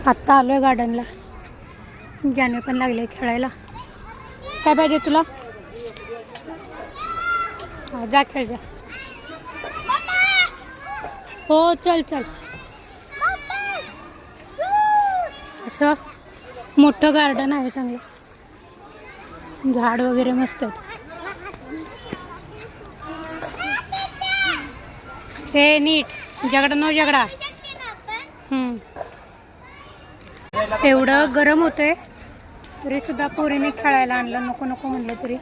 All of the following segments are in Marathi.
आत्ता आलोय गार्डनला. जाने पण लागले खेळायला. काय पाहिजे तुला? हा जा खेळ जा. हो चल चल. असं मोठं गार्डन आहे चांगलं. झाड वगैरे मस्त आहेत. हे नीट जगडा नो जगडा. एवढं गरम होतंय तरी सुद्धा पोरीने खेळायला आणलं. नको नको म्हणलं तरी.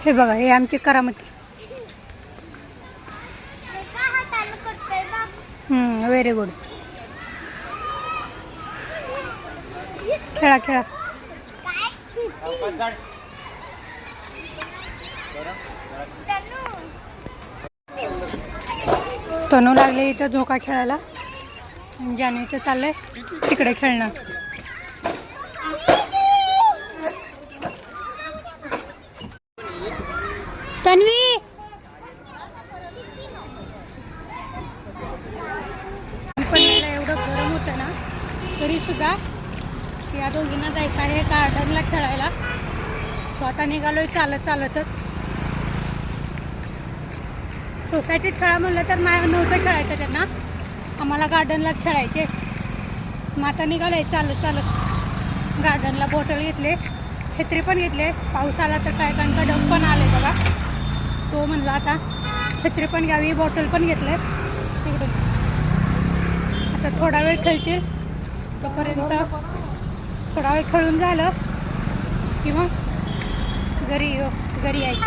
हे बघा हे आमची करामती. Very good. खेळा खेळा. तनू लागले इथं झोका खेळायला. जानेचं चाललंय तिकडे खेळणं. तन्वी पण एवढं गरम होतं ना तरी सुद्धा या दोघींना जायचं आहे गार्डनला खेळायला. स्वतः निघालोय चालत चालतच. सोसायटीत खेळा म्हणलं तर नव्हतं खेळायचं त्यांना. आम्हाला गार्डनलाच खेळायचे. मग आता निघालोय चालत चालत गार्डनला. बॉटल घेतले, छत्री पण घेतले. पाऊस आला तर काय कारण ढग पण आले बघा. तो म्हणला आता छत्री पण घ्यावी, बॉटल पण घेतले तिकडून. आता थोडा वेळ खेळतील. तोपर्यंत थोडा वेळ खेळून झालं की मग घरी यायचं.